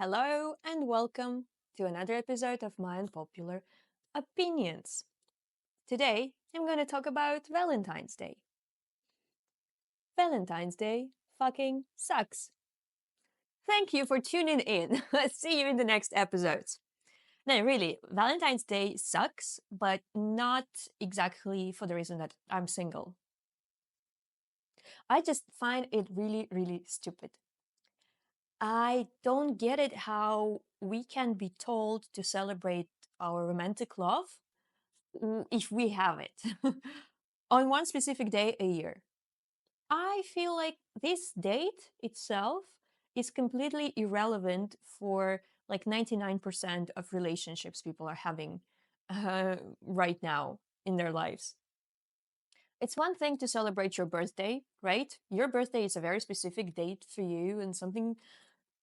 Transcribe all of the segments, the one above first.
Hello and welcome to another episode of My Unpopular Opinions. Today, I'm going to talk about Valentine's Day. Valentine's Day fucking sucks. Thank you for tuning in. See you in the next episodes. No, really, Valentine's Day sucks, but not exactly for the reason that I'm single. I just find it really, really stupid. I don't get it how we can be told to celebrate our romantic love if we have it on one specific day a year. I feel like this date itself is completely irrelevant for like 99% of relationships people are having right now in their lives. It's one thing to celebrate your birthday, right? Your birthday is a very specific date for you and something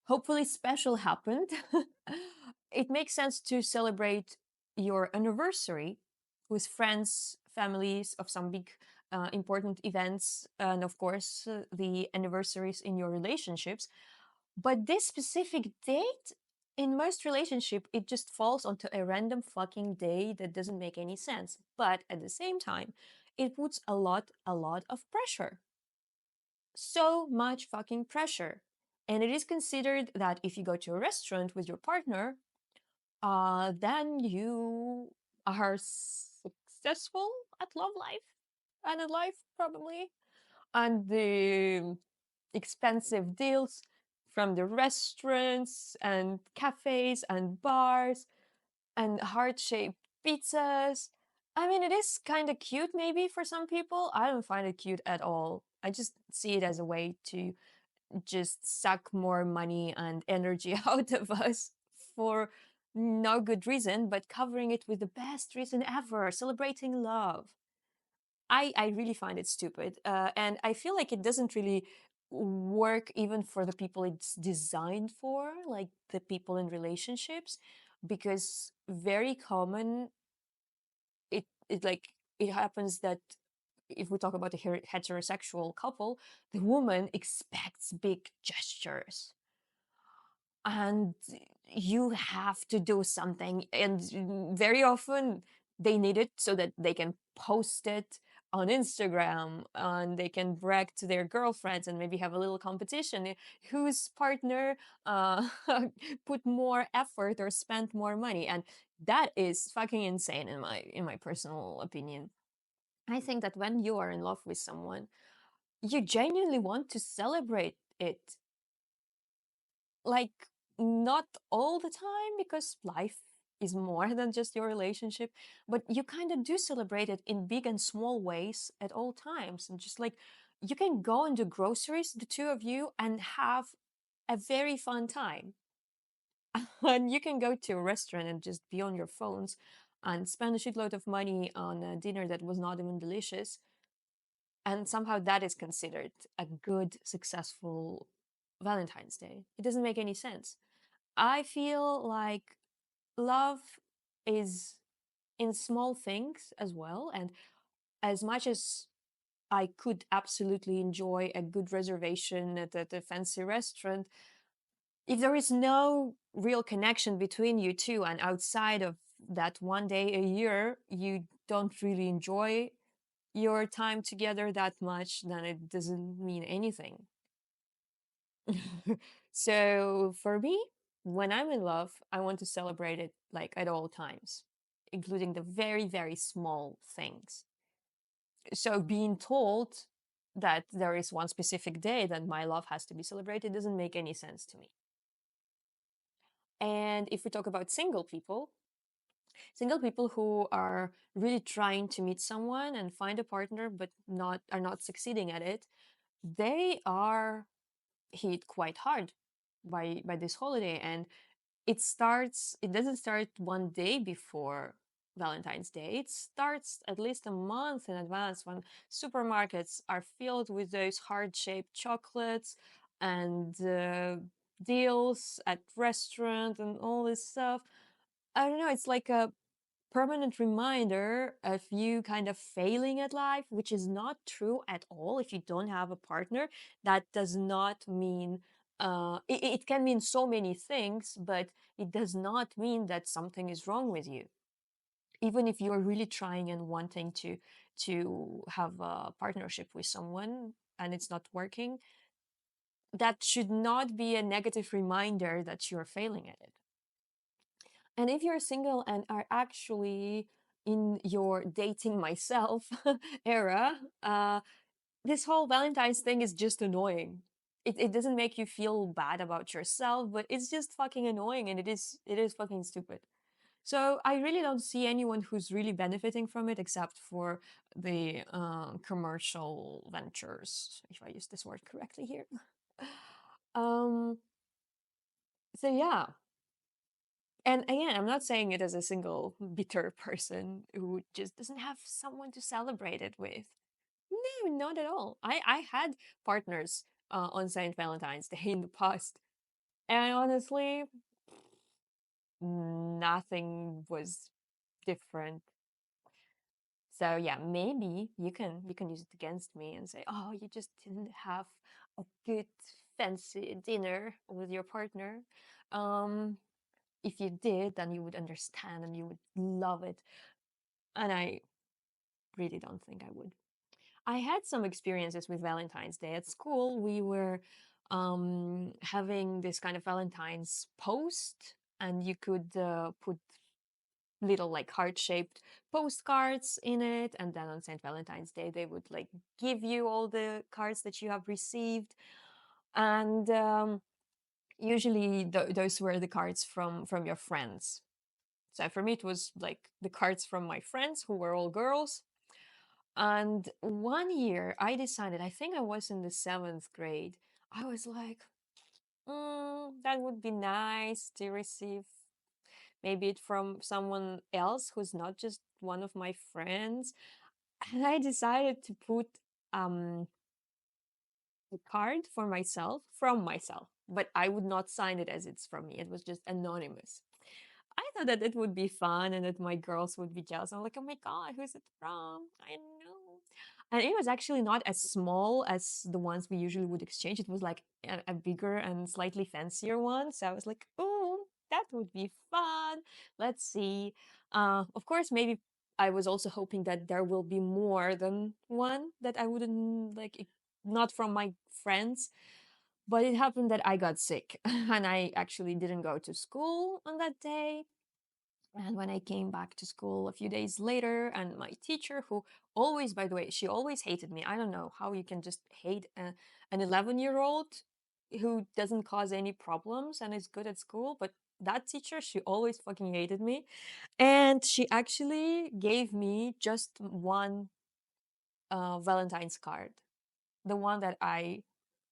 hopefully special happened. It makes sense to celebrate your anniversary with friends, families of some big important events, and of course, the anniversaries in your relationships. But this specific date, in most relationship, it just falls onto a random fucking day that doesn't make any sense. But at the same time, it puts a lot of pressure, so much fucking pressure. And it is considered that if you go to a restaurant with your partner, then you are successful at love life and at life, probably. And the expensive deals from the restaurants and cafes and bars and heart-shaped pizzas. I mean, it is kind of cute maybe for some people. I don't find it cute at all. I just see it as a way to just suck more money and energy out of us for no good reason, but covering it with the best reason ever, celebrating love. I really find it stupid. And I feel like it doesn't really work even for the people it's designed for, like the people in relationships, because very common it happens that if we talk about a heterosexual couple, the woman expects big gestures and you have to do something. And very often they need it so that they can post it on Instagram and they can brag to their girlfriends and maybe have a little competition whose partner put more effort or spent more money. And that is fucking insane in my personal opinion. I think that when you are in love with someone, you genuinely want to celebrate it. Like, not all the time, because life is more than just your relationship, but you kind of do celebrate it in big and small ways at all times. And just like you can go and do groceries, the two of you, and have a very fun time. And you can go to a restaurant and just be on your phones and spend a shitload of money on a dinner that was not even delicious, and somehow that is considered a good, successful Valentine's Day. It doesn't make any sense. I feel like love is in small things as well. And as much as I could absolutely enjoy a good reservation at a fancy restaurant, if there is no real connection between you two, and outside of that one day a year, you don't really enjoy your time together that much, then it doesn't mean anything. So for me, when I'm in love, I want to celebrate it like at all times, including the very, very small things. So being told that there is one specific day that my love has to be celebrated doesn't make any sense to me. And if we talk about single people who are really trying to meet someone and find a partner but not succeeding at it, they are hit quite hard by this holiday. And it doesn't start one day before Valentine's Day. It starts at least a month in advance, when supermarkets are filled with those heart-shaped chocolates and deals at restaurant and all this stuff. I don't know, it's like a permanent reminder of you kind of failing at life, which is not true at all. If you don't have a partner, that does not mean it can mean so many things, but it does not mean that something is wrong with you. Even if you're really trying and wanting to have a partnership with someone and it's not working, that should not be a negative reminder that you're failing at it. And if you're single and are actually in your dating myself era, this whole Valentine's thing is just annoying. It doesn't make you feel bad about yourself, but it's just fucking annoying, and it is fucking stupid. So I really don't see anyone who's really benefiting from it except for the commercial ventures, if I use this word correctly here. um, so yeah, and again, I'm not saying it as a single bitter person who just doesn't have someone to celebrate it with. No, not at all. I had partners on Saint Valentine's Day in the past, and honestly, nothing was different. So yeah, maybe you can use it against me and say, "Oh, you just didn't have a good fancy dinner with your partner." Um, if you did, then you would understand and you would love it. And I really don't think I would. I had some experiences with Valentine's Day at school. We were having this kind of Valentine's post, and you could put little like heart-shaped postcards in it, and then on St. Valentine's Day they would like give you all the cards that you have received, and usually those were the cards from your friends. So for me it was like the cards from my friends who were all girls. And one year I decided, I think I was in the seventh grade, I was like, that would be nice to receive maybe it from someone else who's not just one of my friends. And I decided to put um, a card for myself from myself, but I would not sign it as it's from me. It was just anonymous. I thought that it would be fun and that my girls would be jealous. I'm like, oh my God, who's it from? I know. And it was actually not as small as the ones we usually would exchange. It was like a bigger and slightly fancier one. So I was like, oh, that would be fun. Let's see. Of course, maybe I was also hoping that there will be more than one that I wouldn't like, not from my friends. But it happened that I got sick and I actually didn't go to school on that day. And when I came back to school a few days later, and my teacher, who always, by the way, she always hated me. I don't know how you can just hate an 11-year-old who doesn't cause any problems and is good at school. But that teacher, she always fucking hated me. And she actually gave me just one Valentine's card, the one that I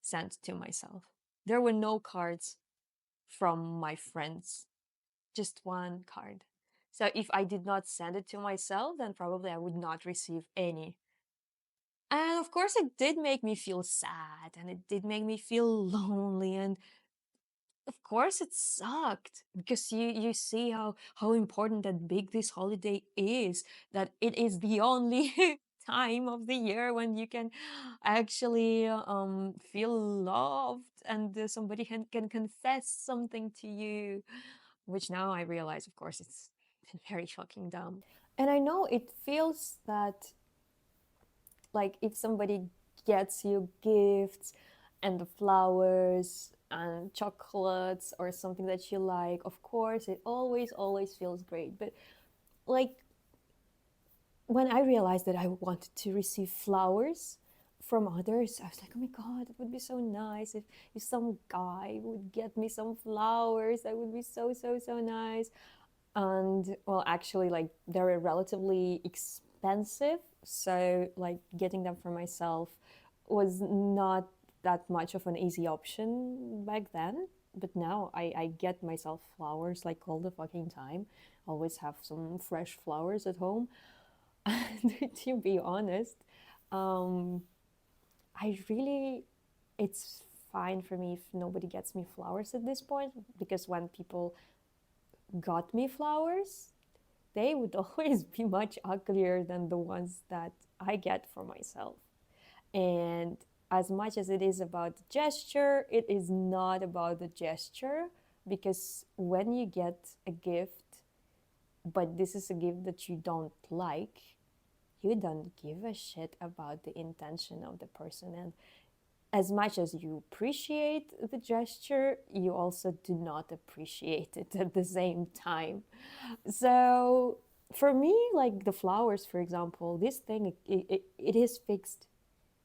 sent to myself. There were no cards from my friends, just one card. So if I did not send it to myself, then probably I would not receive any. And of course, it did make me feel sad and it did make me feel lonely. And of course, it sucked because you see how important and big this holiday is, that it is the only time of the year when you can actually feel loved and somebody can confess something to you, which now I realize, of course, it's very fucking dumb. And I know it feels that, like, if somebody gets you gifts and the flowers and chocolates or something that you like, of course, it always feels great. But, like, when I realized that I wanted to receive flowers from others, I was like, oh my God, it would be so nice if some guy would get me some flowers. That would be so nice. And well, actually, like, they're relatively expensive, so like getting them for myself was not that much of an easy option back then. But now I get myself flowers like all the fucking time. Always have some fresh flowers at home. And to be honest, um, I really, it's fine for me if nobody gets me flowers at this point, because when people got me flowers, they would always be much uglier than the ones that I get for myself. And as much as it is about the gesture, it is not about the gesture, because when you get a gift, but this is a gift that you don't like, you don't give a shit about the intention of the person. And as much as you appreciate the gesture, you also do not appreciate it at the same time. So for me, like the flowers, for example, this thing, it is fixed.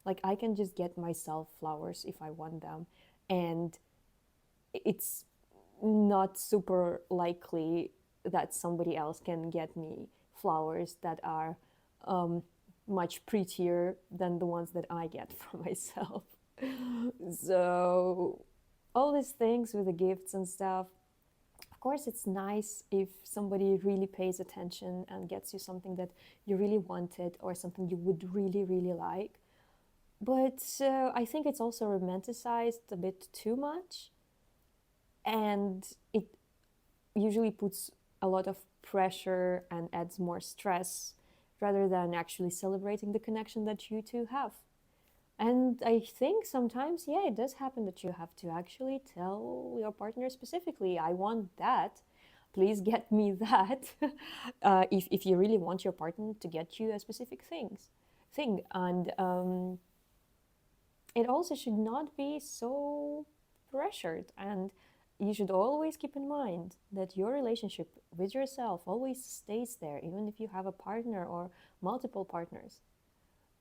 Like I can just get myself flowers if I want them. And it's not super likely that somebody else can get me flowers that are um, much prettier than the ones that I get for myself. So, all these things with the gifts and stuff, of course, it's nice if somebody really pays attention and gets you something that you really wanted or something you would really, really like. But I think it's also romanticized a bit too much, and it usually puts a lot of pressure and adds more stress rather than actually celebrating the connection that you two have. And I think sometimes, yeah, it does happen that you have to actually tell your partner specifically, I want that. Please get me that. If you really want your partner to get you a specific thing. And it also should not be so pressured. And you should always keep in mind that your relationship with yourself always stays there, even if you have a partner or multiple partners.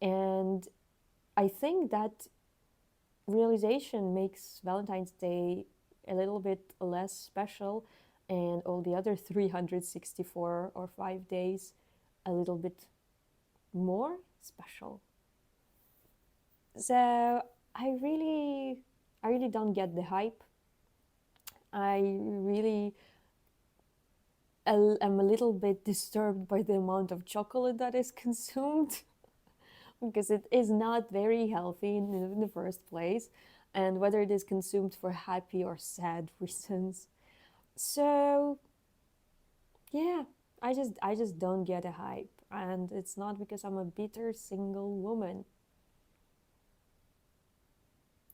And I think that realization makes Valentine's Day a little bit less special, and all the other 364 or 5 days a little bit more special. So I really don't get the hype. I really am a little bit disturbed by the amount of chocolate that is consumed because it is not very healthy in the first place, and whether it is consumed for happy or sad reasons. So yeah, I just don't get a hype, and it's not because I'm a bitter single woman.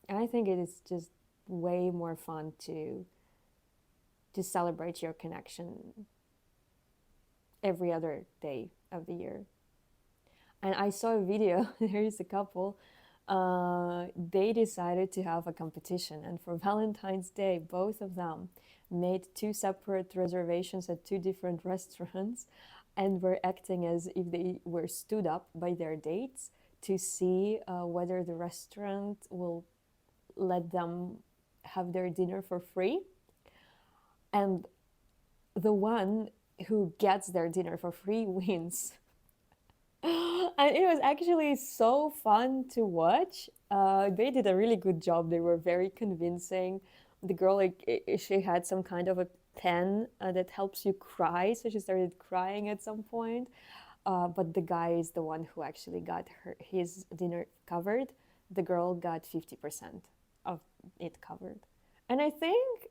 And I think it is just way more fun to celebrate your connection every other day of the year. And I saw a video. There is a couple. They decided to have a competition, and for Valentine's Day, both of them made two separate reservations at two different restaurants, and were acting as if they were stood up by their dates to see whether the restaurant will let them have their dinner for free. And the one who gets their dinner for free wins. And it was actually so fun to watch. They did a really good job. They were very convincing. The girl, like, she had some kind of a pen that helps you cry, so she started crying at some point. But the guy is the one who actually got his dinner covered. The girl got 50% of it covered. And I think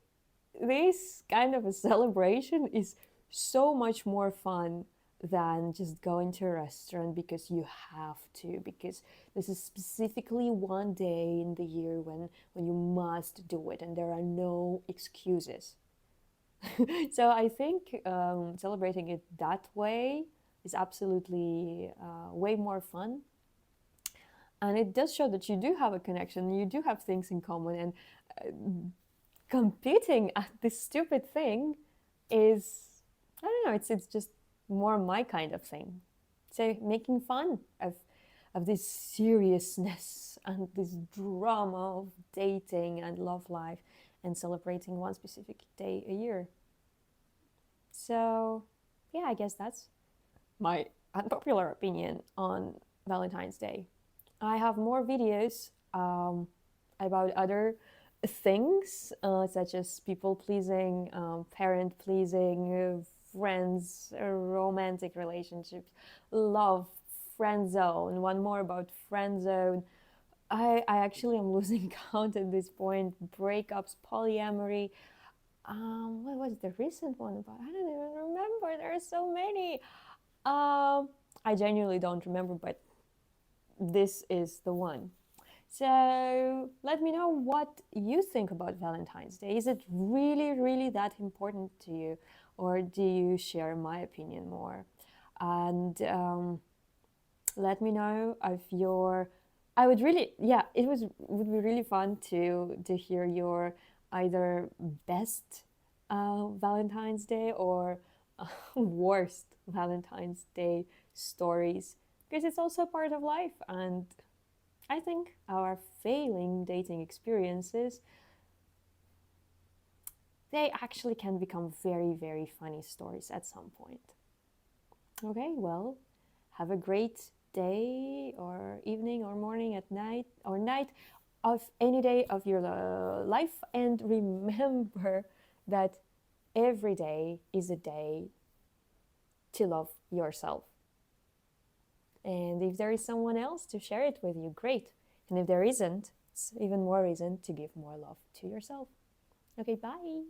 this kind of a celebration is so much more fun than just going to a restaurant because you have to, because this is specifically one day in the year when you must do it and there are no excuses. So I think celebrating it that way is absolutely way more fun, and it does show that you do have a connection, you do have things in common. And competing at this stupid thing is, I don't know, it's just more my kind of thing. So making fun of this seriousness and this drama of dating and love life, and celebrating one specific day a year. So yeah, I guess that's my unpopular opinion on Valentine's Day. I have more videos about other things, such as people pleasing, parent pleasing, friends, romantic relationships, love, friend zone. One more about friend zone. I actually am losing count at this point. Breakups, polyamory. What was the recent one about? I don't even remember. There are so many. I genuinely don't remember, but this is the one. So let me know what you think about Valentine's Day. Is it really, really that important to you? Or do you share my opinion more? And let me know if your I would really, yeah, it would be really fun to hear your either best Valentine's Day or worst Valentine's Day stories, because it's also part of life. And I think our failing dating experiences, they actually can become very, very funny stories at some point. Okay, well, have a great day or evening or morning at night or night of any day of your life. And remember that every day is a day to love yourself. And if there is someone else to share it with you, great. And if there isn't, it's even more reason to give more love to yourself. Okay, bye.